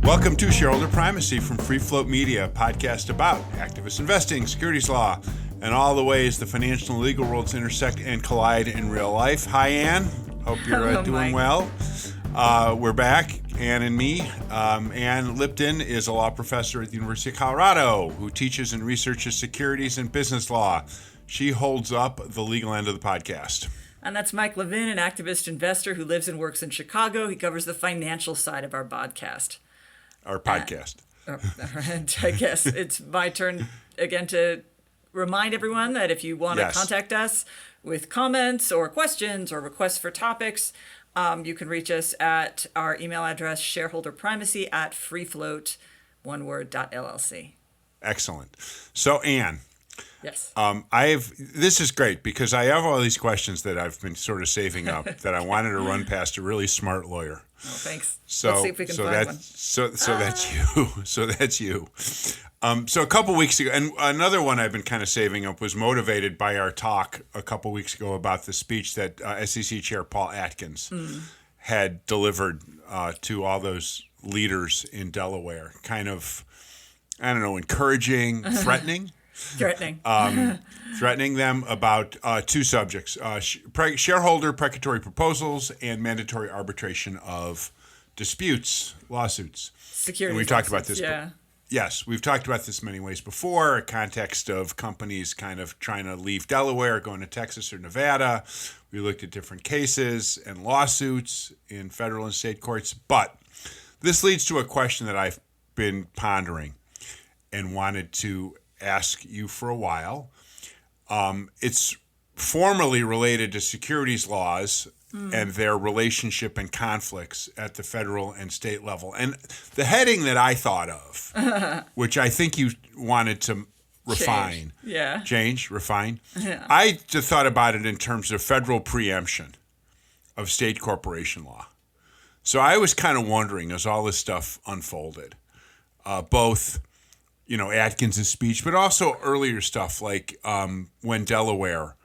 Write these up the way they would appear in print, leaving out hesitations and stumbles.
Welcome to Shareholder Primacy from Free Float Media, a podcast about activist investing, securities law, and all the ways the financial and legal worlds intersect and collide in real life. Hi, Ann. Hope you're doing well. We're back, Ann and me. Ann Lipton is a law professor at the University of Colorado who teaches and researches securities and business law. She holds up the legal end of the podcast. And that's Mike Levin, an activist investor who lives and works in Chicago. He covers the financial side of our podcast. Our podcast. And I guess it's my turn again to remind everyone that if you want to contact us with comments or questions or requests for topics, you can reach us at our email address, shareholderprimacy@freefloat.llc. Excellent. So, Ann. Yes. This is great because I have all these questions that I've been sort of saving up that I wanted to run past a really smart lawyer. Oh, thanks. So, let's see if we can find one. So that's you. So that's you. So a couple weeks ago, and another one I've been kind of saving up was motivated by our talk a couple weeks ago about the speech that SEC Chair Paul Atkins had delivered to all those leaders in Delaware. Kind of, I don't know, encouraging, threatening. Threatening them about two subjects, shareholder precatory proposals and mandatory arbitration of disputes, lawsuits. Securities and we've talked about this. Yeah. Yes, we've talked about this many ways before, a context of companies kind of trying to leave Delaware, going to Texas or Nevada. We looked at different cases and lawsuits in federal and state courts. But this leads to a question that I've been pondering and wanted to ask you for a while. It's formally related to securities laws and their relationship and conflicts at the federal and state level. And the heading that I thought of, which I think you wanted to refine, refine. Yeah. I just thought about it in terms of federal preemption of state corporation law. So I was kind of wondering as all this stuff unfolded, both Atkins' speech, but also earlier stuff like when Delaware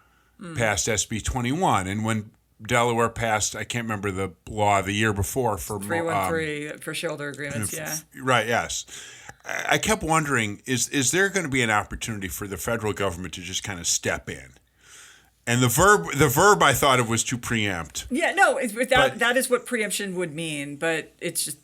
passed SB 21 and when Delaware passed, I can't remember the law the year before for 313 for shareholder agreements, Right, yes. I kept wondering, is there going to be an opportunity for the federal government to just kind of step in? And the verb I thought of was to preempt. Yeah, no, that is what preemption would mean, but it's just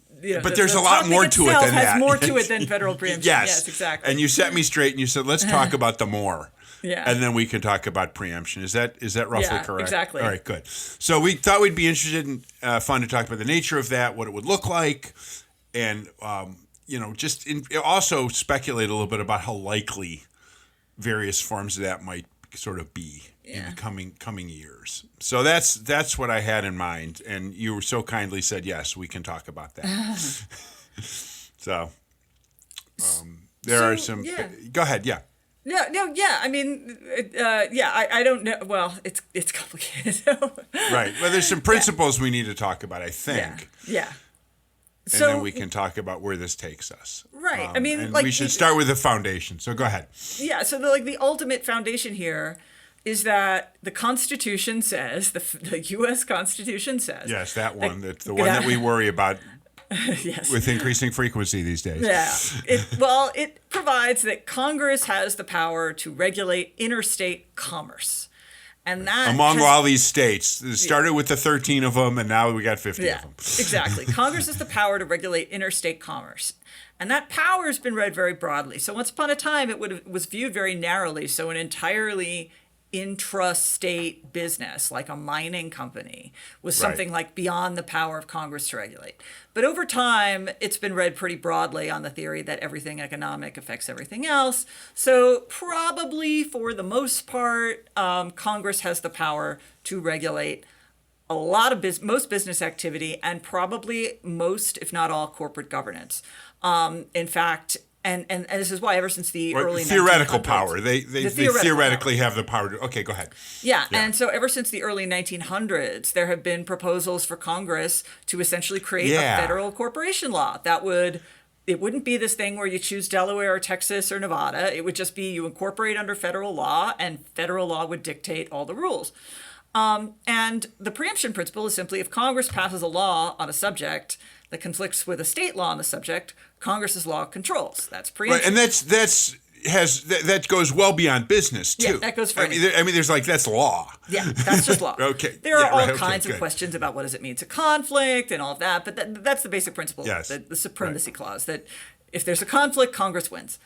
but there's a lot more to it than that. Has more to it than federal preemption. Yes, exactly. And you set me straight and you said, let's talk about the more. Yeah. And then we can talk about preemption. Is that roughly correct? Yeah, exactly. All right, good. So we thought we'd be interested in fun to talk about the nature of that, what it would look like, and also speculate a little bit about how likely various forms of that might sort of be in the coming years. So that's what I had in mind, and you so kindly said yes, we can talk about that. So there are some. Yeah. Go ahead. Yeah. No. I mean, I don't know. Well, it's complicated. Right. Well, there's some principles we need to talk about, I think. Yeah. And then we can talk about where this takes us. Right. I mean, and we should start with the foundation. So go ahead. Yeah. So the ultimate foundation here is that the Constitution says, the U.S. Constitution says. Yes, that one. That's the one that we worry about yes. with increasing frequency these days. Yeah. It provides that Congress has the power to regulate interstate commerce. And that among all these states, it started with the 13 of them, and now we got 50 of them. Exactly. Congress has the power to regulate interstate commerce. And that power has been read very broadly. So once upon a time, it was viewed very narrowly. So an entirely intrastate business, like a mining company, was something like beyond the power of Congress to regulate. But over time, it's been read pretty broadly on the theory that everything economic affects everything else. So probably for the most part, Congress has the power to regulate a lot of most business activity and probably most, if not all, corporate governance. In fact, And this is why ever since the early theoretical 1900s, power, they theoretically have the power to. Okay, go ahead. Yeah, and so ever since the early 1900s, there have been proposals for Congress to essentially create a federal corporation law that it wouldn't be this thing where you choose Delaware or Texas or Nevada. It would just be you incorporate under federal law, and federal law would dictate all the rules. And the preemption principle is simply if Congress passes a law on a subject that conflicts with a state law on the subject, Congress's law controls. That's preemption. Right, and that goes well beyond business too. Yeah, that goes for I mean, there's like that's law. Yeah, that's just law. Okay. There are Yeah, all right, okay, kinds of good. questions about what does it mean to conflict and all of that, but that's the basic principle, Yes. the supremacy clause, that if there's a conflict, Congress wins.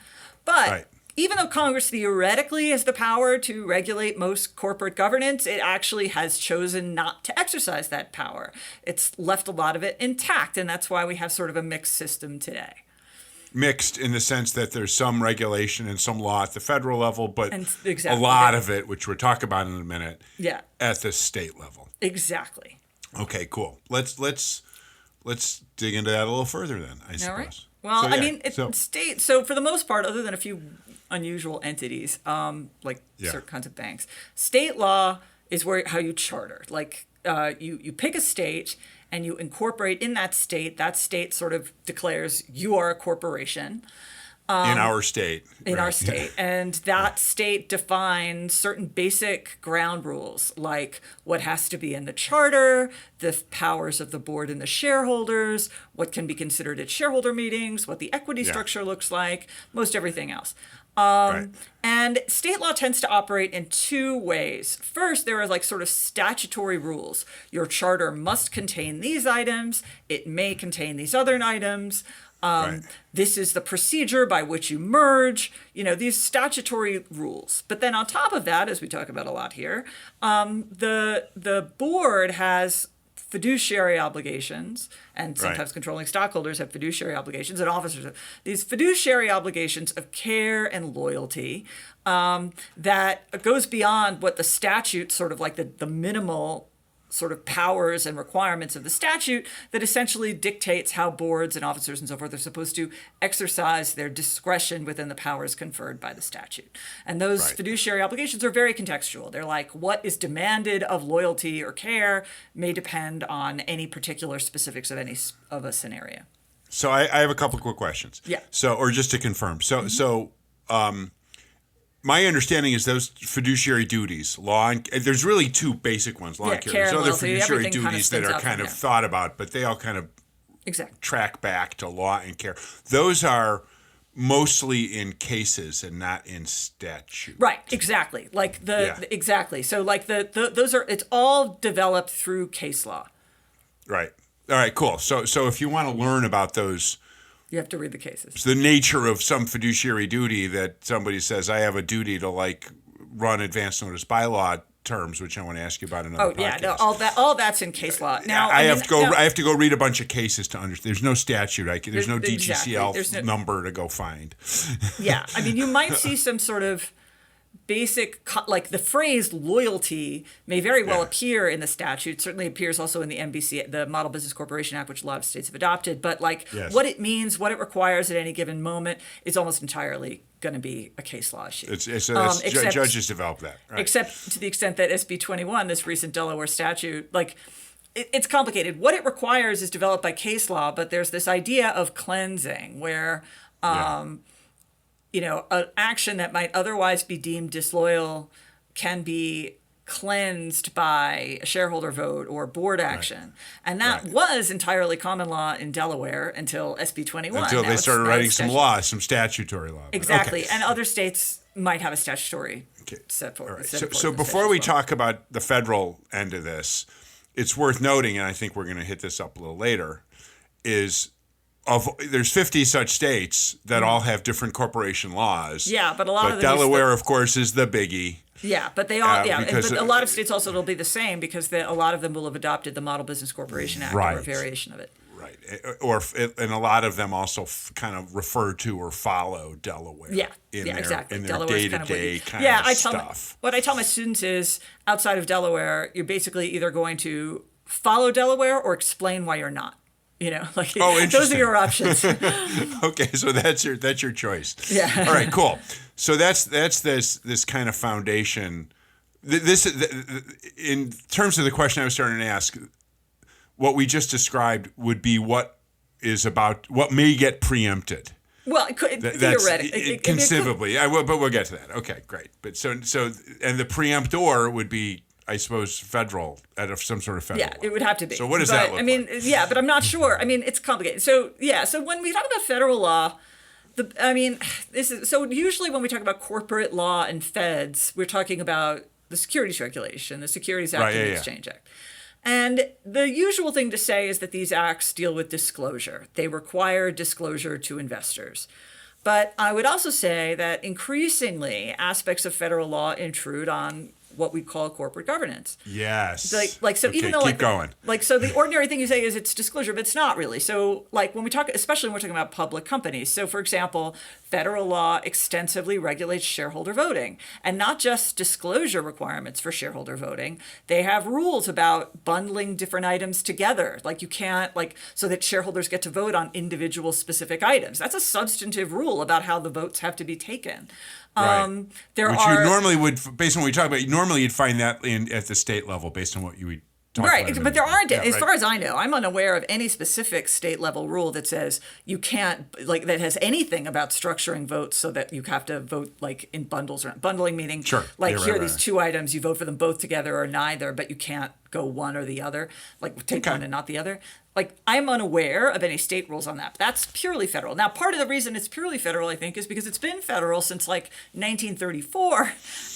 But Right. even though Congress theoretically has the power to regulate most corporate governance, it actually has chosen not to exercise that power. It's left a lot of it intact, and that's why we have sort of a mixed system today. Mixed in the sense that there's some regulation and some law at the federal level, but And a exactly. lot of it, which we'll talk about in a minute, Yeah, at the state level. exactly. Okay, cool. Let's dig into that a little further then, I suppose. All right. Well, So, I yeah, mean, state. So for the most part, other than a few unusual entities, like Yeah. certain kinds of banks, state law is how you charter. Like you pick a state and you incorporate in that state. That state sort of declares you are a corporation. in our state. In right. our state. And that state defines certain basic ground rules, like what has to be in the charter, the powers of the board and the shareholders, what can be considered at shareholder meetings, what the equity Yeah. structure looks like, most everything else. Right. And state law tends to operate in two ways. First, there are like sort of statutory rules. Your charter must contain these items. It may contain these other items. Right. This is the procedure by which you merge, these statutory rules. But then on top of that, as we talk about a lot here, the board has fiduciary obligations, and sometimes Right. controlling stockholders have fiduciary obligations, and officers have these fiduciary obligations of care and loyalty that goes beyond what the statute, sort of like the minimal sort of powers and requirements of the statute, that essentially dictates how boards and officers and so forth are supposed to exercise their discretion within the powers conferred by the statute. And those Right. fiduciary obligations are very contextual. They're like what is demanded of loyalty or care may depend on any particular specifics of a scenario. So I have a couple quick questions. Yeah. So, or just to confirm. So, my understanding is those fiduciary duties, law and there's really two basic ones, law Yeah, and care. care There's and other loyalty, fiduciary everything kind of duties that spins are out kind from of there. thought about, but they all kind of Exactly. track back to law and care. Those are mostly in cases and not in statute. Right, exactly. Like Yeah. exactly. So like those are it's all developed through case law. Right. All right, cool. So if you want to learn about those, You have to read the cases. the nature of some fiduciary duty that somebody says, I have a duty to run advance notice bylaw terms, which I want to ask you about in another Oh yeah, no, podcast. all that's in case law. Now I mean, have to go. now- I have to go read a bunch of cases to understand. There's no statute. There's no Exactly. DGCL There's no- number to go find. Yeah, I mean, you might see some sort of basic, like the phrase loyalty may very well Yeah. appear in the statute. Certainly appears also in the MBC, the Model Business Corporation Act, which a lot of states have adopted. But like Yes. what it means, what it requires at any given moment, is almost entirely going to be a case law issue. It's judges develop that. Right. Except to the extent that SB 21, this recent Delaware statute, like it's complicated. What it requires is developed by case law, but there's this idea of cleansing where an action that might otherwise be deemed disloyal can be cleansed by a shareholder vote or board action. And that Right. was entirely common law in Delaware until SB 21. Until Now they it's started now writing it's some statute. law, some statutory law. But Exactly. okay. And other states might have a statutory Okay. set forth. All right. set So, forth so in the before statute we as well. talk about the federal end of this, it's worth noting, and I think we're going to hit this up a little later, there's 50 such states that all have different corporation laws. Mm-hmm. Yeah, but a lot of them Delaware, of course, is the biggie. Yeah, but they all because, but a lot of states also it'll be the same because a lot of them will have adopted the Model Business Corporation Act or a Right. variation of it. Right. And a lot of them also kind of refer to or follow Delaware. Yeah, in yeah, their, exactly. In their Delaware's day-to-day kind yeah, of stuff. what I tell my students is outside of Delaware, you're basically either going to follow Delaware or explain why you're not. Like Oh, those interesting. are your options. Okay, so that's your choice. Yeah. All right, cool. So that's this kind of foundation. This in terms of the question I was starting to ask, what we just described would be what may get preempted. Well, it could That's theoretically, conceivably. But we'll get to that. Okay, great. But so and the preemptor would be, I suppose, federal, out of some sort of federal Yeah, law. it would have to be. So what does but, that look I mean, like? yeah, but I'm not sure. I mean, it's complicated. So when we talk about federal law, so usually when we talk about corporate law and feds, we're talking about the Securities Regulation, the Securities Act, Right, and the yeah. Exchange Act. And the usual thing to say is that these acts deal with disclosure. They require disclosure to investors. But I would also say that increasingly aspects of federal law intrude on what we call corporate governance. Yes. So Okay, even though keep going. so the ordinary thing you say is it's disclosure, but it's not really. So like when we talk, especially when we're talking about public companies. So for example, federal law extensively regulates shareholder voting, and not just disclosure requirements for shareholder voting. They have rules about bundling different items together. Like you can't so that shareholders get to vote on individual specific items. That's a substantive rule about how the votes have to be taken. Right. There Which are you normally would, based on what we talk about, normally you'd find that at the state level, based on what you would talk about. Right, but there aren't, Yeah, as right. far as I know, I'm unaware of any specific state level rule that says you can't, that has anything about structuring votes so that you have to vote in bundles. Or bundling meaning, Sure. like Yeah, here are right, these right. two items, you vote for them both together or neither, but you can't go one or the other, take Okay. one and not the other. I'm unaware of any state rules on that. But that's purely federal. Now, part of the reason it's purely federal, I think, is because it's been federal since 1934.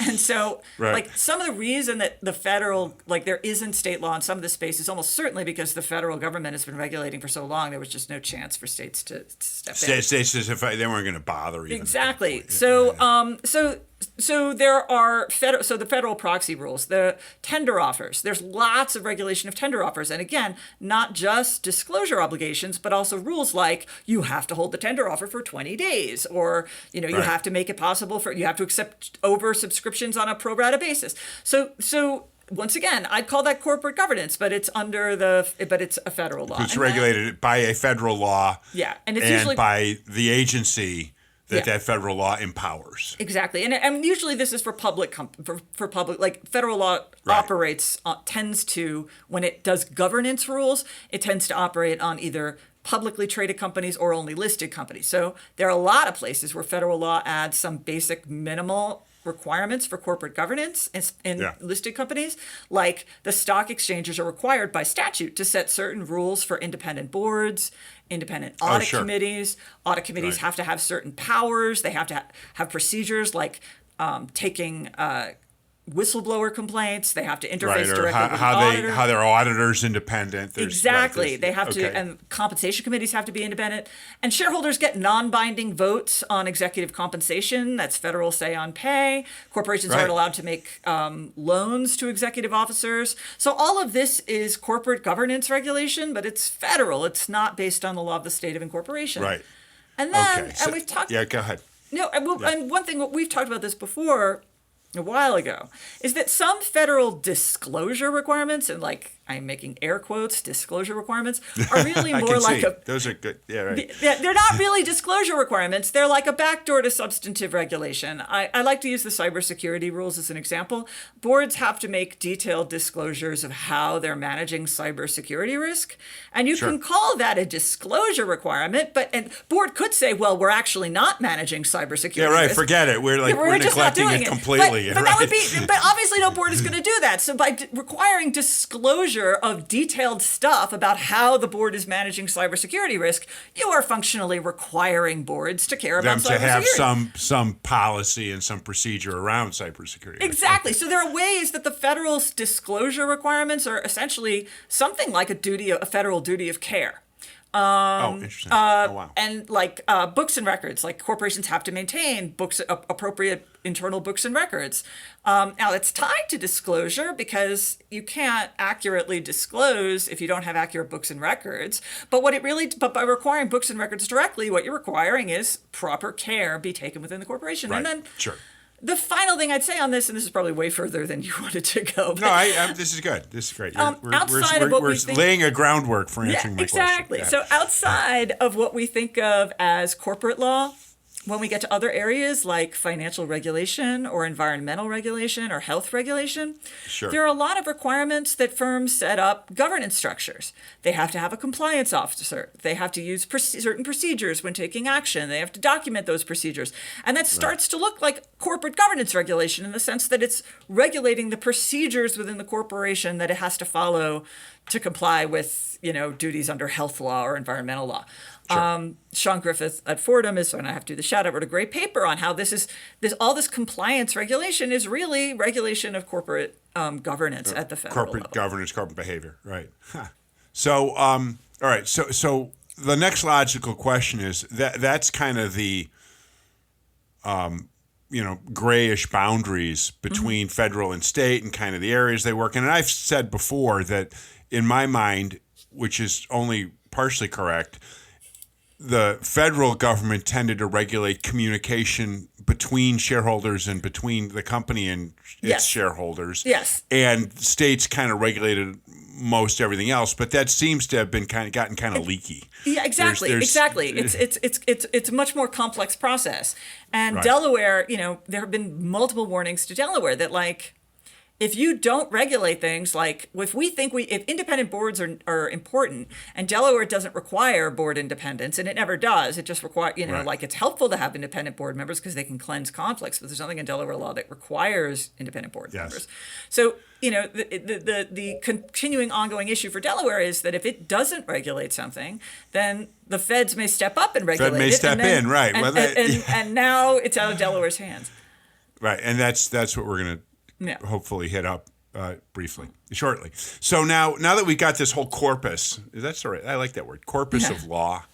And so, Right. some of the reason that the federal, there isn't state law in some of this space is almost certainly because the federal government has been regulating for so long, there was just no chance for states to step in. States, if they weren't going to bother even. Exactly. At that point. So there are the federal proxy rules, the tender offers. There's lots of regulation of tender offers, and again, not just disclosure obligations, but also rules like you have to hold the tender offer for 20 days, or you Right. have to make it possible you have to accept over subscriptions on a pro rata basis. So. Once again, I'd call that corporate governance, but it's it's a federal law. It's And regulated by a federal law. Yeah, and it's and usually by the agency that Yeah. that federal law empowers. Exactly, and usually this is for public for public federal law Right. operates tends to, when it does governance rules, it tends to operate on either publicly traded companies or only listed companies. So there are a lot of places where federal law adds some basic minimal requirements for corporate governance in Yeah. listed companies, like the stock exchanges are required by statute to set certain rules for independent boards, independent audit sure. committees. Audit committees Right. have to have certain powers. They have to have procedures like taking whistleblower complaints. They have to interface Right, or directly with the how auditor. their auditors independent. Exactly. Right, They have to, okay. and compensation committees have to be independent. And shareholders get non-binding votes on executive compensation. That's federal say on pay. Corporations Right. aren't allowed to make loans to executive officers. So all of this is corporate governance regulation, but it's federal. It's not based on the law of the state of incorporation. Right. And then, Okay. So, and we've talked. yeah, go ahead. No, and one thing we've talked about this before a while ago is that some federal disclosure requirements, and I'm making air quotes, disclosure requirements, are really I more can like see. a Those are good. Yeah, right. they're not really disclosure requirements. They're like a backdoor to substantive regulation. I like to use the cybersecurity rules as an example. Boards have to make detailed disclosures of how they're managing cybersecurity risk. And you Sure. can call that a disclosure requirement, and board could say, well, we're actually not managing cybersecurity Yeah, right. risk. Forget it. We're we're just not neglecting doing it it completely. But right? that would be. But obviously, no board is going to do that. So by requiring disclosure of detailed stuff about how the board is managing cybersecurity risk, you are functionally requiring boards to care them about to have cybersecurity. some policy and some procedure around cybersecurity. Exactly. So there are ways that the federal disclosure requirements are essentially something like a federal duty of care. Oh, interesting. Oh, wow. And books and records, like corporations have to maintain appropriate internal books and records. Now it's tied to disclosure because you can't accurately disclose if you don't have accurate books and records. But by requiring books and records directly, what you're requiring is proper care be taken within the corporation. Right. And then Sure. the final thing I'd say on this, and this is probably way further than you wanted to go. No, this is good. This is great. Outside of what we're we think- laying a groundwork for Yeah, answering my exactly. question. So outside of what we think of as corporate law, when we get to other areas like financial regulation or environmental regulation or health regulation, Sure. there are a lot of requirements that firms set up governance structures. They have to have a compliance officer. They have to use certain procedures when taking action. They have to document those procedures. And that starts to look like corporate governance regulation in the sense that it's regulating the procedures within the corporation that it has to follow to comply with, duties under health law or environmental law. Sure. Sean Griffith at Fordham and I have to do the shout out, wrote a great paper on how all this compliance regulation is really regulation of corporate governance at the federal Corporate level. governance, corporate behavior, right? Huh. So, all right. So the next logical question is that's kind of the, grayish boundaries between federal and state and kind of the areas they work in. And I've said before that, in my mind, which is only partially correct, the federal government tended to regulate communication between shareholders and between the company and its Yes. shareholders. Yes. And states kind of regulated most everything else, but that seems to have been gotten kind of leaky. Yeah, exactly. Exactly. It's a much more complex process. And Right. Delaware, there have been multiple warnings to Delaware that if you don't regulate things, like if independent boards are important, and Delaware doesn't require board independence, and it never does, it just requires, Right. it's helpful to have independent board members because they can cleanse conflicts, but there's nothing in Delaware law that requires independent board Yes. members. So, the continuing ongoing issue for Delaware is that if it doesn't regulate something, then the feds may step up and regulate it. may step in, right. And now it's out of Delaware's hands. Right, and that's what we're going to Yeah. hopefully hit up shortly. So now that we got this whole corpus, that's all right. I like that word, corpus of law.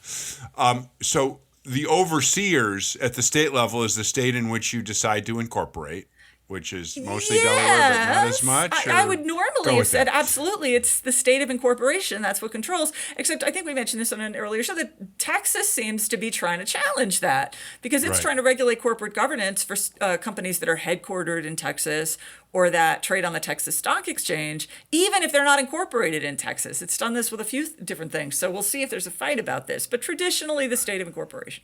So the overseers at the state level is the state in which you decide to incorporate, which is mostly Delaware, but not as much. I or would go normally have with said that? absolutely it's the state of incorporation. That's what controls. Except I think we mentioned this on an earlier show that Texas seems to be trying to challenge that because it's Right. trying to regulate corporate governance for companies that are headquartered in Texas or that trade on the Texas Stock Exchange, even if they're not incorporated in Texas. It's done this with a few different things. So we'll see if there's a fight about this. But traditionally, the state of incorporation.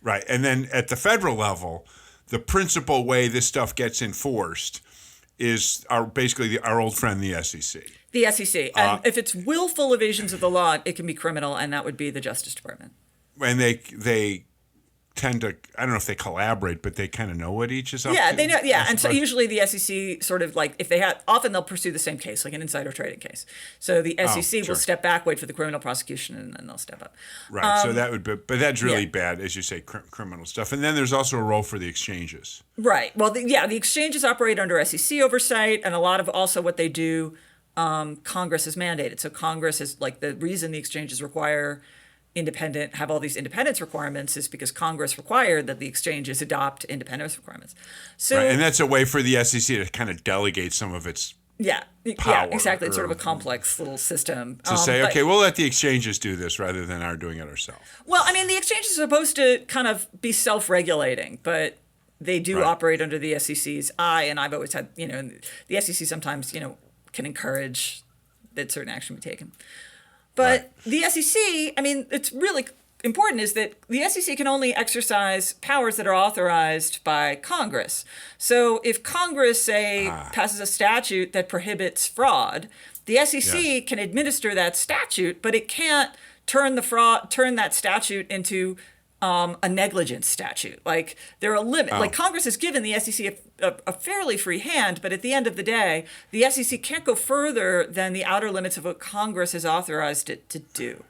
Right, and then at the federal level, the principal way this stuff gets enforced is basically our old friend, the SEC. The SEC. And if it's willful evasions of the law, it can be criminal, and that would be the Justice Department. And they tend to, I don't know if they collaborate, but they kind of know what each is up Yeah, to. they know. Yeah, I and so suppose. usually the SEC sort of if they have, often they'll pursue the same case, like an insider trading case. So the SEC sure. will step back, wait for the criminal prosecution, and then they'll step up. Right, so that would be, but that's really yeah. bad, as you say, criminal stuff. And then there's also a role for the exchanges. Right. Well, the exchanges operate under SEC oversight, and a lot of also what they do, Congress has mandated. So Congress is the reason the exchanges have all these independence requirements is because Congress required that the exchanges adopt independence requirements. So Right, and that's a way for the SEC to kind of delegate some of its yeah, power exactly. It's sort of a or- complex little system. to say, but- okay, we'll let the exchanges do this rather than our doing it ourselves. Well, I mean, the exchanges are supposed to kind of be self-regulating, but they do Right. operate under the SEC's eye, and I've always had, the SEC sometimes, can encourage that certain action be taken. But the SEC, I mean, it's really important is that the SEC can only exercise powers that are authorized by Congress. So if Congress, say, passes a statute that prohibits fraud, the SEC Yes. can administer that statute, but it can't turn that statute into a negligence statute. There are limits. Congress has given the SEC a fairly free hand, but at the end of the day, the SEC can't go further than the outer limits of what Congress has authorized it to do.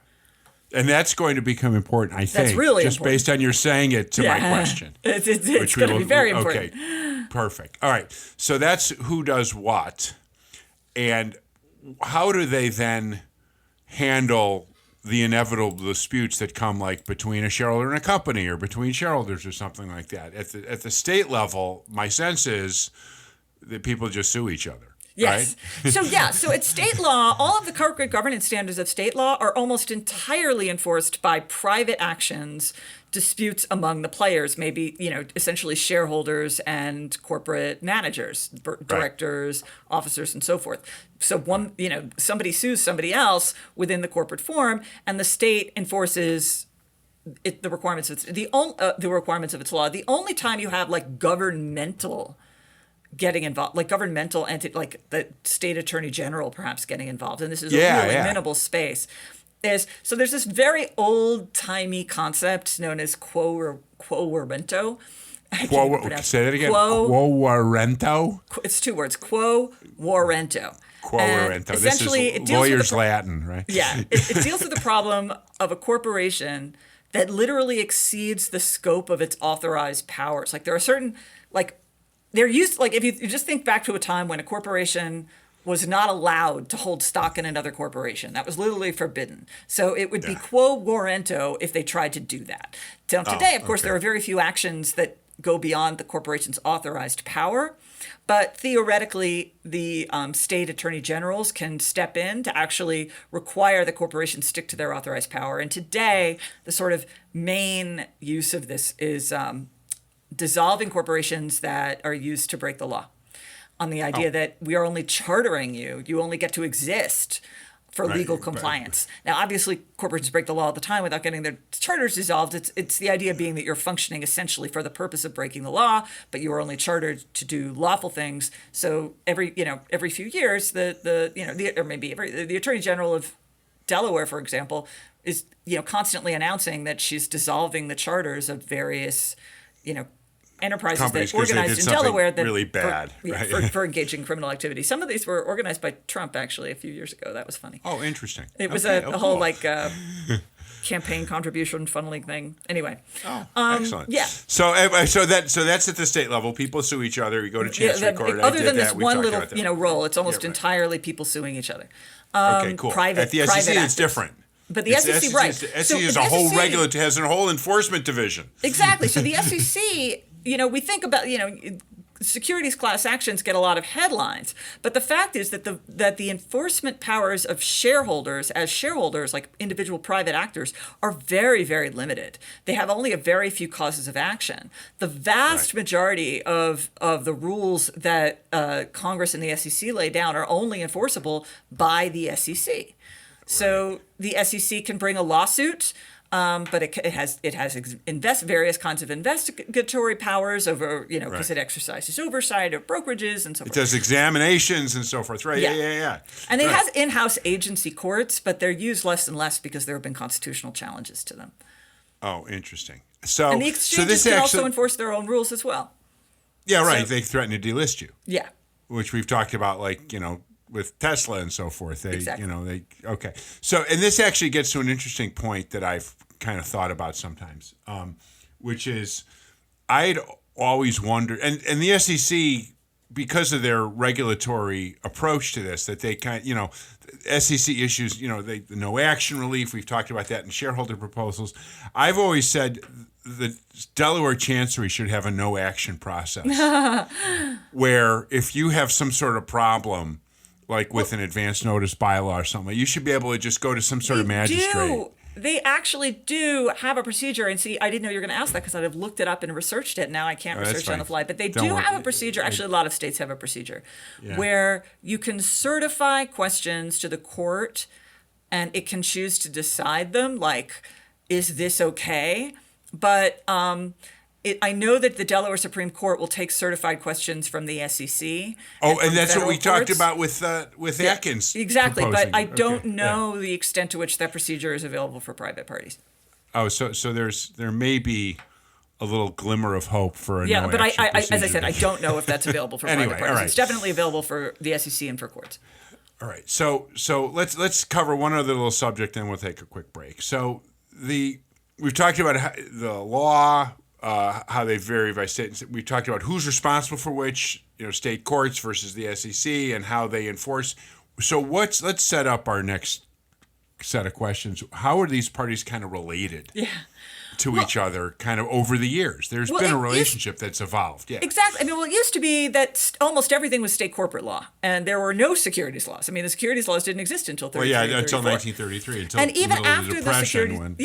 And that's going to become important, I think, really just important. based on your saying it to my question. It's which we going to will- be very important. Okay, perfect. All right, so that's who does what, and how do they then handle the inevitable disputes that come between a shareholder and a company or between shareholders or something like that? At the state level, my sense is that people just sue each other. Yes. Right? So at state law, all of the corporate governance standards of state law are almost entirely enforced by private actions, disputes among the players, maybe, essentially shareholders and corporate managers, directors, officers, and so forth. So somebody sues somebody else within the corporate form, and the state enforces the requirements of the requirements of its law. The only time you have like governmental getting involved, like governmental entity, like the state attorney general perhaps getting involved, and this is a really minimal space, is so there's this very old-timey concept known as quo warranto. Say that again. Quo warranto? It's two words, quo warranto. Quo warranto. Essentially, this is lawyer's Latin, right? Yeah, it deals with the problem of a corporation that literally exceeds the scope of its authorized powers. Like there are certain, like they're used, like if you just think back to a time when a corporation was not allowed to hold stock in another corporation. That was literally forbidden. So it would be quo warranto if they tried to do that. So today, of course, there are very few actions that go beyond the corporation's authorized power. But theoretically, the state attorney generals can step in to actually require the corporation stick to their authorized power. And today, the sort of main use of this is dissolving corporations that are used to break the law, on the idea that we are only chartering you. You only get to exist for legal compliance. Now, obviously, corporations break the law all the time without getting their charters dissolved. It's the idea being that you're functioning essentially for the purpose of breaking the law, but you are only chartered to do lawful things. So every few years, the Attorney General of Delaware, for example, is constantly announcing that she's dissolving the charters of various enterprises companies that organized in Delaware that really bad, for engaging in criminal activity. Some of these were organized by Trump actually a few years ago. That was funny. Oh, interesting. It was a whole campaign contribution funneling thing. Anyway. Oh, excellent. Yeah. So that's at the state level. People sue each other. You go to Chancery Court. Other than this one little role, it's almost entirely people suing each other. Okay, cool. At the SEC, it's different. But the SEC, right? The SEC is has a whole enforcement division. Exactly. So the SEC. We think about, securities class actions get a lot of headlines, but the fact is that the enforcement powers of shareholders, like individual private actors, are very, very limited. They have only a very few causes of action. The vast majority of the rules that Congress and the SEC lay down are only enforceable by the SEC. So the SEC can bring a lawsuit. But it has various kinds of investigatory powers over, because it exercises oversight of brokerages and so forth. It does examinations and so forth, right? Yeah. And it has in-house agency courts, but they're used less and less because there have been constitutional challenges to them. Oh, interesting. And the exchanges can also enforce their own rules as well. Yeah, right. They threaten to delist you. Yeah. Which we've talked about, with Tesla and so forth. Exactly. Okay. So, and this actually gets to an interesting point that I've kind of thought about sometimes, which is I'd always wondered, and the SEC, because of their regulatory approach to this, that they SEC issues, the no action relief, we've talked about that in shareholder proposals. I've always said the Delaware Chancery should have a no action process where if you have some sort of problem, like with an advance notice bylaw or something, you should be able to just go to some sort of magistrate. They actually do have a procedure. And see, I didn't know you were going to ask that because I've looked it up and researched it. Now I can't research it on the fly. But they do have a procedure. Actually, a lot of states have a procedure where you can certify questions to the court and it can choose to decide them. Like, is this okay? But I know that the Delaware Supreme Court will take certified questions from the SEC. And that's what we talked about with Atkins. Exactly, but I don't know the extent to which that procedure is available for private parties. Oh, so there may be a little glimmer of hope for a but as I said, I don't know if that's available for private parties. Right. It's definitely available for the SEC and for courts. All right, so let's cover one other little subject, and we'll take a quick break. So we've talked about the law. How they vary by state. We talked about who's responsible for which, state courts versus the SEC, and how they enforce. So let's set up our next set of questions. How are these parties kind of related to each other kind of over the years? There's been a relationship that's evolved. Yeah, exactly. It used to be that almost everything was state corporate law, and there were no securities laws. The securities laws didn't exist until 1933. Until 1933. Until and even after the Depression,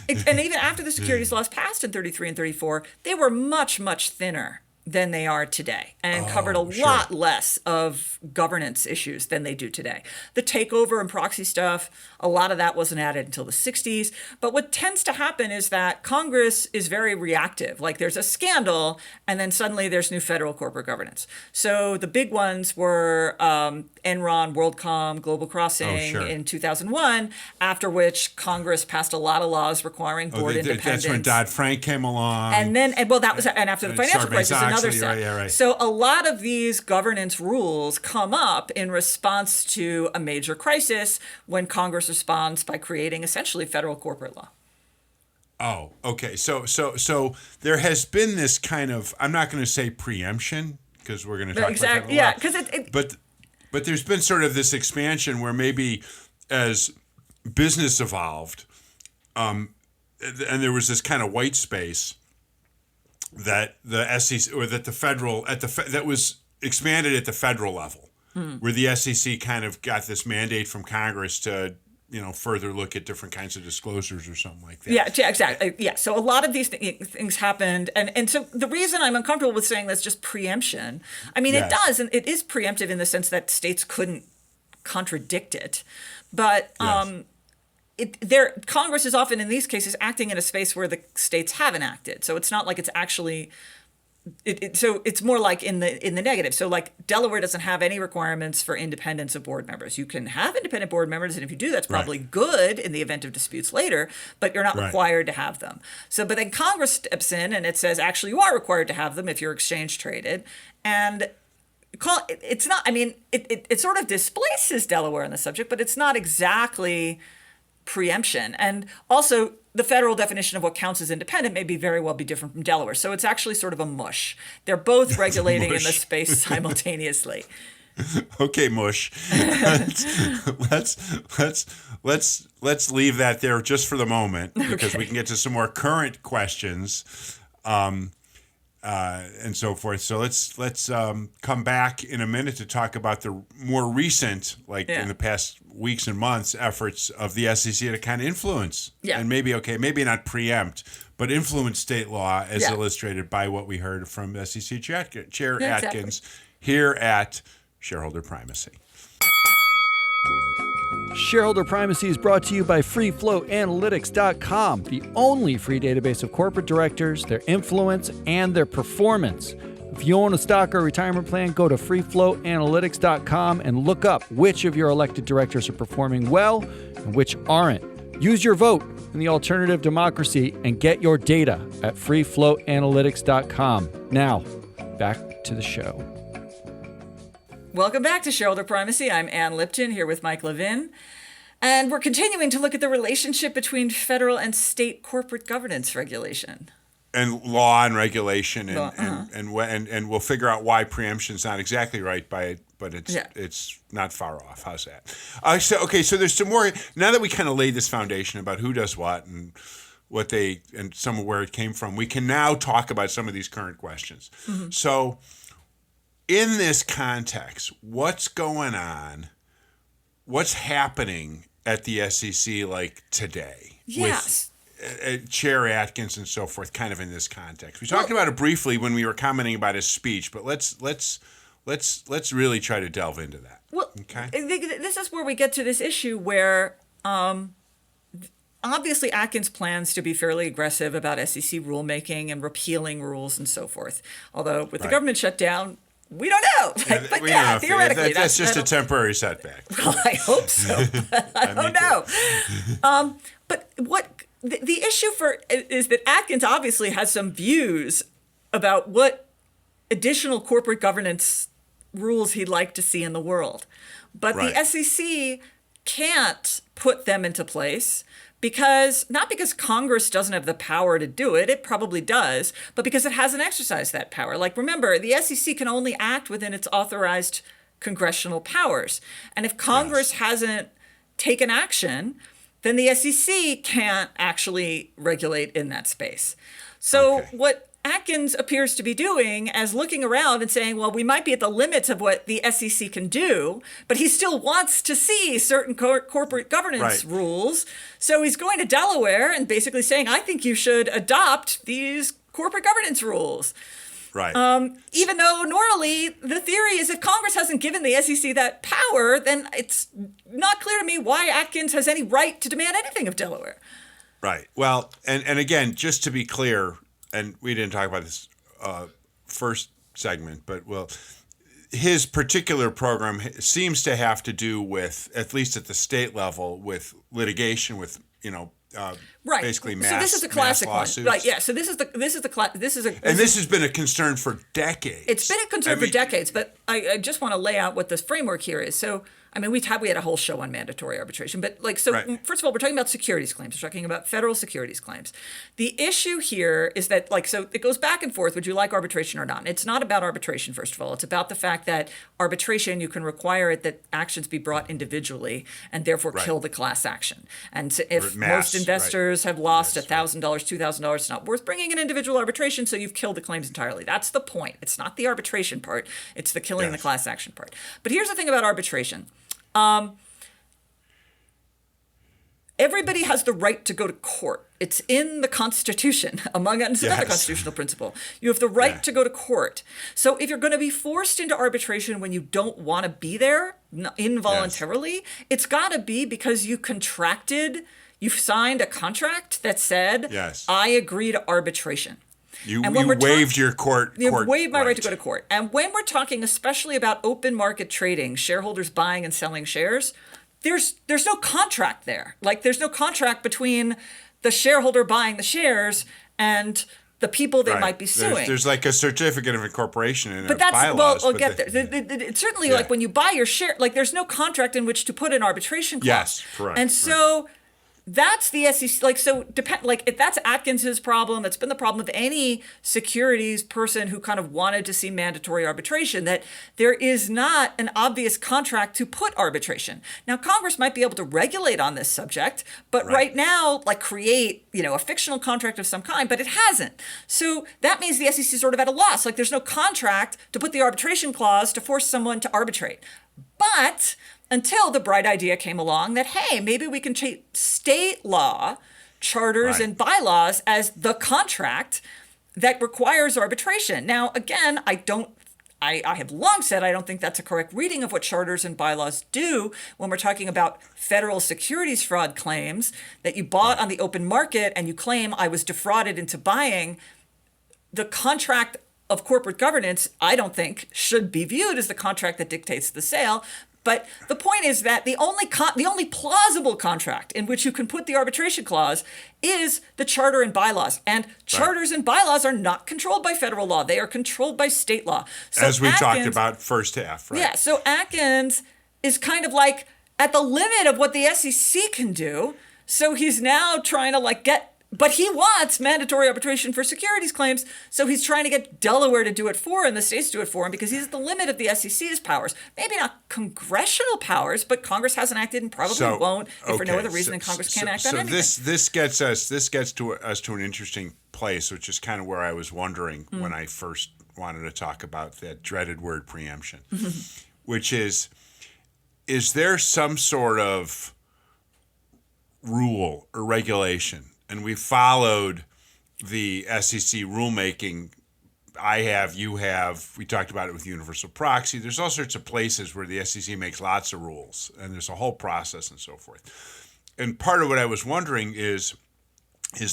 and even after the securities laws passed in 33 and 34, they were much, much thinner than they are today, and covered a lot less of governance issues than they do today. The takeover and proxy stuff, a lot of that wasn't added until the 60s. But what tends to happen is that Congress is very reactive. Like there's a scandal, and then suddenly there's new federal corporate governance. So the big ones were Enron, WorldCom, Global Crossing in 2001, after which Congress passed a lot of laws requiring board independence. That's when Dodd-Frank came along. And then, after the financial crisis, another set. Right. So a lot of these governance rules come up in response to a major crisis when Congress responds by creating essentially federal corporate law. Oh, okay. So there has been this kind of, I'm not going to say preemption because we're going to talk about that a lot. Yeah, because but there's been sort of this expansion where maybe as business evolved, and there was this kind of white space that the SEC or that the federal that was expanded at the federal level, where the SEC kind of got this mandate from Congress to further look at different kinds of disclosures or something like that. Yeah, exactly. Yeah, so a lot of these things happened, and so the reason I'm uncomfortable with saying that's just preemption, I mean, it does, and it is preemptive in the sense that states couldn't contradict it, but Congress is often in these cases acting in a space where the states haven't acted, so it's not like it's actually. So it's more like in the negative. So like Delaware doesn't have any requirements for independence of board members. You can have independent board members, and if you do, that's probably good in the event of disputes later, but you're not required to have them. So, but then Congress steps in and it says, actually, you are required to have them if you're exchange traded. And it's not, I mean, it sort of displaces Delaware on the subject, but it's not exactly preemption. And also, the federal definition of what counts as independent may very well be different from Delaware. So it's actually sort of a mush. They're both regulating in the space simultaneously. Okay, mush. Let's leave that there just for the moment because we can get to some more current questions. And so forth. So let's come back in a minute to talk about the more recent, in the past weeks and months, efforts of the SEC to kind of influence and maybe not preempt, but influence state law as illustrated by what we heard from SEC Chair Atkins here at Shareholder Primacy. Shareholder Primacy is brought to you by FreeFlowAnalytics.com, the only free database of corporate directors, their influence, and their performance. If you own a stock or retirement plan, go to FreeFlowAnalytics.com and look up which of your elected directors are performing well and which aren't. Use your vote in the alternative democracy and get your data at FreeFlowAnalytics.com. Now, back to the show. Welcome back to Shareholder Primacy. I'm Ann Lipton here with Mike Levin. And we're continuing to look at the relationship between federal and state corporate governance regulation. And law and regulation, and we'll figure out why preemption's not exactly right but it's not far off. How's that? So there's some more, now that we kind of laid this foundation about who does what and what and some of where it came from, we can now talk about some of these current questions. Mm-hmm. So in this context, what's going on? What's happening at the SEC today? Yes. With Chair Atkins and so forth, kind of in this context. We talked about it briefly when we were commenting about his speech, but let's really try to delve into that. Well, okay. This is where we get to this issue where obviously Atkins plans to be fairly aggressive about SEC rulemaking and repealing rules and so forth. Although with the government shutdown, we don't know. Theoretically. That's just a temporary setback. Well, I hope so. I don't know. But what the issue is that Atkins obviously has some views about what additional corporate governance rules he'd like to see in the world. But the SEC can't put them into place not because Congress doesn't have the power to do it, it probably does, but because it hasn't exercised that power. Remember, the SEC can only act within its authorized congressional powers. And if Congress hasn't taken action, then the SEC can't actually regulate in that space. So what Atkins appears to be doing as looking around and saying, well, we might be at the limits of what the SEC can do, but he still wants to see certain corporate governance rules. So he's going to Delaware and basically saying, I think you should adopt these corporate governance rules. Right. Even though normally the theory is if Congress hasn't given the SEC that power, then it's not clear to me why Atkins has any right to demand anything of Delaware. Right. Well, and again, just to be clear, and we didn't talk about this first segment, but his particular program seems to have to do with, at least at the state level, with litigation, with Right. basically mass. So this is a classic one, lawsuits. right? Yeah. So this is And this has been a concern for decades. It's been a concern for decades, but I just want to lay out what this framework here is. So, I mean, we had a whole show on mandatory arbitration, but right. First of all, we're talking about securities claims. We're talking about federal securities claims. The issue here is that, so it goes back and forth. Would you like arbitration or not? It's not about arbitration, first of all. It's about the fact that arbitration, you can require it that actions be brought individually and therefore kill the class action. And so if most investors have lost $1,000, $2,000, it's not worth bringing an individual arbitration, so you've killed the claims entirely. That's the point. It's not the arbitration part. It's the killing the class action part. But here's the thing about arbitration. Everybody has the right to go to court. It's in the Constitution, it's another constitutional principle. You have the right to go to court. So if you're going to be forced into arbitration when you don't want to be there involuntarily, it's got to be because you've signed a contract that said, I agree to arbitration. You waived your court. You waived my right to go to court. And when we're talking especially about open market trading, shareholders buying and selling shares, there's no contract there. Like there's no contract between the shareholder buying the shares and the people they might be suing. There's like a certificate of incorporation in but our bylaws. I'll get there. It's certainly like when you buy your share, like there's no contract in which to put an arbitration clause. Yes, correct. And so that's the SEC. If that's Atkins's problem, it's been the problem of any securities person who kind of wanted to see mandatory arbitration, that there is not an obvious contract to put arbitration. Now, Congress might be able to regulate on this subject, but right now, create, a fictional contract of some kind, but it hasn't. So that means the SEC is sort of at a loss. Like there's no contract to put the arbitration clause to force someone to arbitrate. But until the bright idea came along that, hey, maybe we can treat state law, charters, and bylaws as the contract that requires arbitration. Now, again, I have long said I don't think that's a correct reading of what charters and bylaws do when we're talking about federal securities fraud claims that you bought on the open market and you claim I was defrauded into buying. The contract of corporate governance, I don't think, should be viewed as the contract that dictates the sale. But the point is that the only plausible contract in which you can put the arbitration clause is the charter and bylaws. And charters and bylaws are not controlled by federal law. They are controlled by state law. So as we talked about first half, right? Yeah, so Atkins is kind of like at the limit of what the SEC can do. So he's now trying to but he wants mandatory arbitration for securities claims, so he's trying to get Delaware to do it for him, the states to do it for him, because he's at the limit of the SEC's powers. Maybe not congressional powers, but Congress hasn't acted and probably won't, and for no other reason than Congress can't act on anything. So this gets us to an interesting place, which is kind of where I was wondering when I first wanted to talk about that dreaded word preemption, which is there some sort of rule or regulation? And we followed the SEC rulemaking. I have, you have. We talked about it with universal proxy. There's all sorts of places where the SEC makes lots of rules, and there's a whole process and so forth. And part of what I was wondering is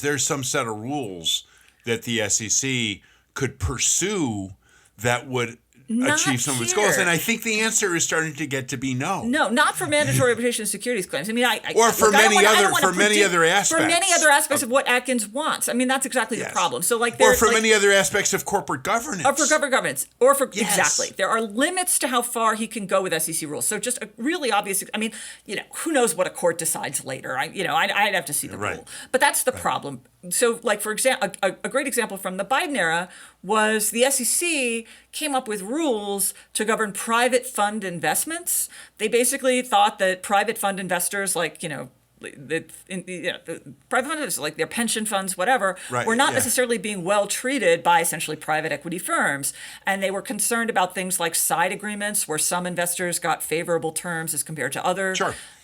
there some set of rules that the SEC could pursue that would achieve some of its goals? And I think the answer is starting to get to be no. No, not for mandatory arbitration of securities claims. I mean, for many other aspects. For many other aspects of what Atkins wants. I mean, that's exactly the problem. So many other aspects of corporate governance. Or for corporate governance. Exactly. There are limits to how far he can go with SEC rules. So just a really obvious. I mean, who knows what a court decides later? I'd have to see the rule. But that's the problem. So, for example, a great example from the Biden era was the SEC came up with rules to govern private fund investments. They basically thought that private fund investors, private fund investors, like their pension funds, whatever, were not necessarily being well treated by essentially private equity firms. And they were concerned about things like side agreements where some investors got favorable terms as compared to others.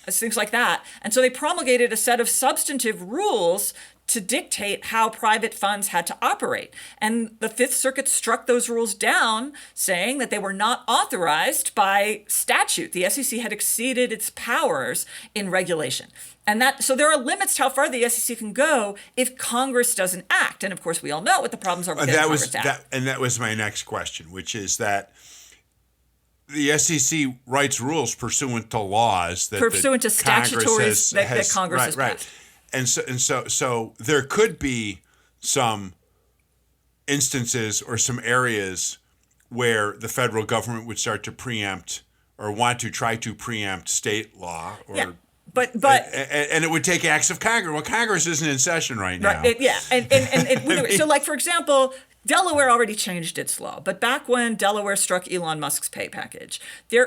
things like that. And so they promulgated a set of substantive rules to dictate how private funds had to operate. And the Fifth Circuit struck those rules down, saying that they were not authorized by statute. The SEC had exceeded its powers in regulation. And so there are limits to how far the SEC can go if Congress doesn't act. And of course, we all know what the problems are with Congress act. That was my next question, which is that the SEC writes rules pursuant to laws that pursuant to statutories that Congress has passed. And so there could be some instances or some areas where the federal government would start to preempt or want to try to preempt state law, or But and it would take acts of Congress. Well, Congress isn't in session right now. So like, for example, Delaware already changed its law, but back when Delaware struck Elon Musk's pay package,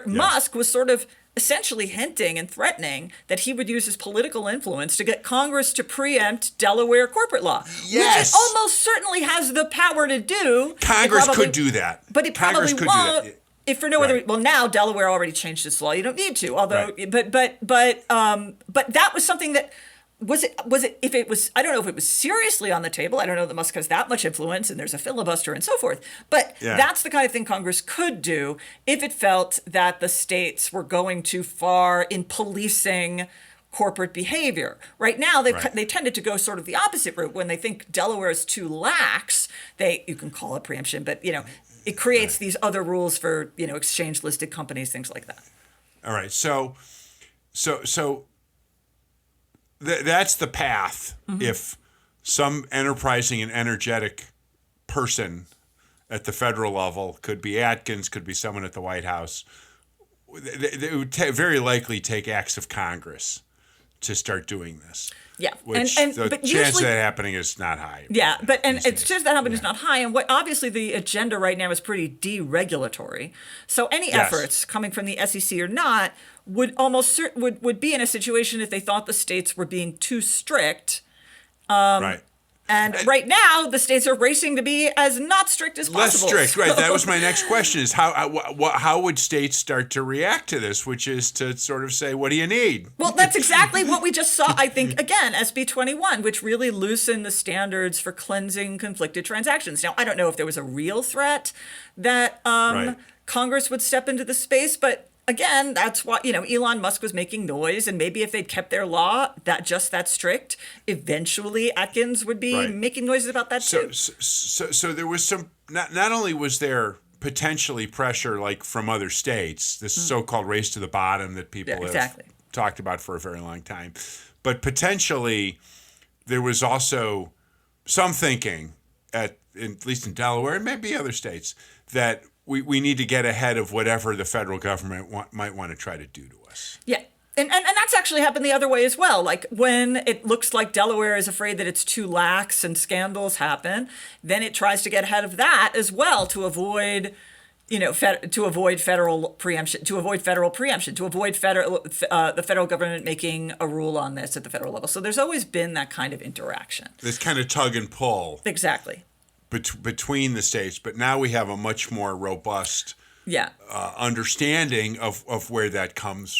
Musk was sort of essentially hinting and threatening that he would use his political influence to get Congress to preempt Delaware corporate law, which it almost certainly has the power to do. Congress could do that, but it probably won't. If for no other, well, now Delaware already changed its law. You don't need to. Although, but that was something that was it. If it was, I don't know if it was seriously on the table. I don't know that Musk has that much influence, and there's a filibuster and so forth. But that's the kind of thing Congress could do if it felt that the states were going too far in policing corporate behavior. Right now, they tended to go sort of the opposite route. When they think Delaware is too lax, you can call it preemption, but it creates these other rules for exchange listed companies, things like that. All right, so that's the path. Mm-hmm. If some enterprising and energetic person at the federal level, could be Atkins, could be someone at the White House, they would very likely take acts of Congress to start doing this. Yeah, but chance of that happening is not high. Yeah, but it's just that happening is not high, and what obviously the agenda right now is pretty deregulatory. So any efforts coming from the SEC or not would would be in a situation if they thought the states were being too strict. Right. And right now, the states are racing to be as not strict as possible. Less strict, right. That was my next question, is how would states start to react to this, which is to sort of say, what do you need? Well, that's exactly what we just saw, I think, again, SB 21, which really loosened the standards for cleansing conflicted transactions. Now, I don't know if there was a real threat that Congress would step into the space, but again, that's why, Elon Musk was making noise, and maybe if they'd kept their law that strict, eventually Atkins would be making noises about that too. So there was some, not only was there potentially pressure like from other states, this so-called race to the bottom that people have talked about for a very long time, but potentially there was also some thinking, at least in Delaware and maybe other states, that we need to get ahead of whatever the federal government might want to try to do to us. Yeah. And that's actually happened the other way as well. Like when it looks like Delaware is afraid that it's too lax and scandals happen, then it tries to get ahead of that as well to avoid, federal preemption, to avoid the federal government making a rule on this at the federal level. So there's always been that kind of interaction. This kind of tug and pull. Exactly. Between the states, but now we have a much more robust understanding of where that comes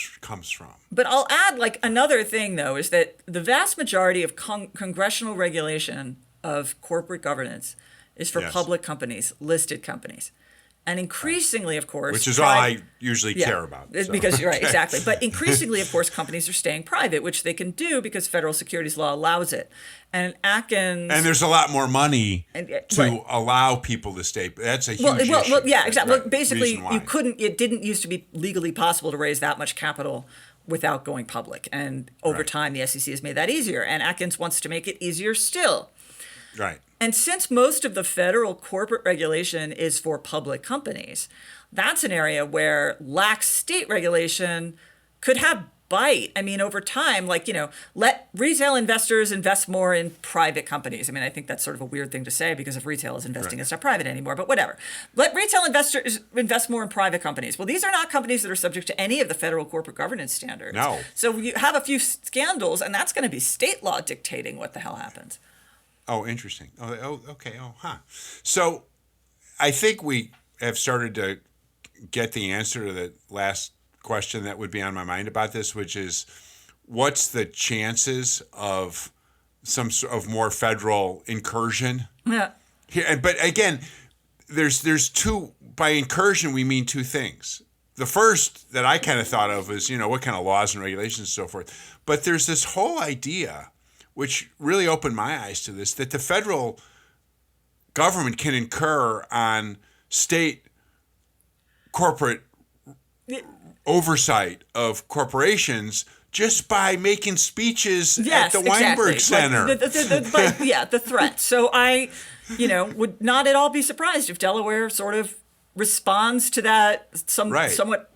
from. But I'll add, another thing, though, is that the vast majority of congressional regulation of corporate governance is for public companies, listed companies. And increasingly, of course... Which is all I usually care about. So. Because you're right, exactly. But increasingly, of course, companies are staying private, which they can do because federal securities law allows it. And Atkins... And there's a lot more money to allow people to stay. That's a huge issue. Well, yeah, exactly. Well, basically, it didn't used to be legally possible to raise that much capital without going public. And over time, the SEC has made that easier. And Atkins wants to make it easier still. Right. And since most of the federal corporate regulation is for public companies, that's an area where lax state regulation could have bite. I mean, over time, let retail investors invest more in private companies. I mean, I think that's sort of a weird thing to say because if retail is investing, it's not private anymore, but whatever. Let retail investors invest more in private companies. Well, these are not companies that are subject to any of the federal corporate governance standards. No. So you have a few scandals, and that's going to be state law dictating what the hell happens. Oh, interesting. Oh, okay. Oh, huh. So I think we have started to get the answer to the last question that would be on my mind about this, which is what's the chances of some sort of more federal incursion Yeah. here? But again, there's two. By incursion, we mean two things. The first that I kind of thought of is, what kind of laws and regulations and so forth. But there's this whole idea, which really opened my eyes to this, that the federal government can incur on state corporate oversight of corporations just by making speeches at the Weinberg Center. The threat. So I, would not at all be surprised if Delaware sort of responds to that somewhat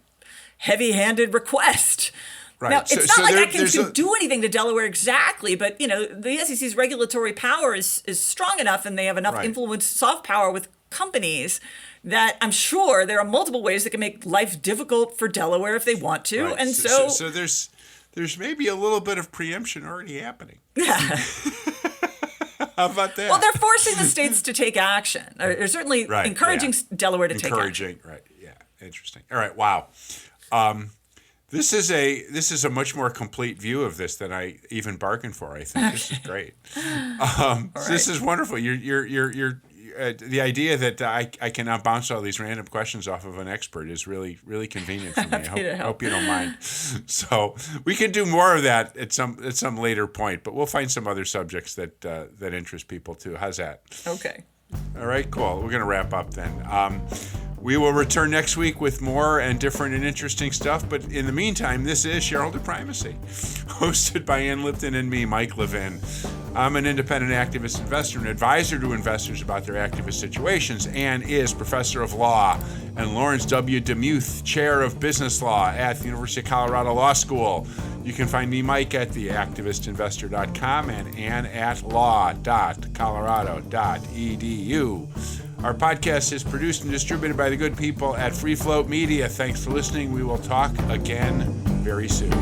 heavy-handed request. Right. Now, it's not like I can do anything to Delaware exactly, but, the SEC's regulatory power is strong enough, and they have enough influence, soft power with companies that I'm sure there are multiple ways that can make life difficult for Delaware if they want to. Right. And so there's maybe a little bit of preemption already happening. Yeah. How about that? Well, they're forcing the states to take action. They're certainly encouraging Delaware to take action. Right. Yeah. Interesting. All right. Wow. This is a much more complete view of this than I even bargained for. I think this is great. This is wonderful. You're the idea that I can now bounce all these random questions off of an expert is really, really convenient for me. I hope you don't mind. So we can do more of that at some later point, but we'll find some other subjects that interest people too. How's that? Okay. All right, cool. We're going to wrap up then. We will return next week with more and different and interesting stuff. But in the meantime, this is Shareholder Primacy, hosted by Ann Lipton and me, Mike Levin. I'm an independent activist investor and advisor to investors about their activist situations. Ann is professor of law and Lawrence W. Demuth, chair of business law at the University of Colorado Law School. You can find me, Mike, at theactivistinvestor.com and Ann at law.colorado.edu. Our podcast is produced and distributed by the good people at Free Float Media. Thanks for listening. We will talk again very soon.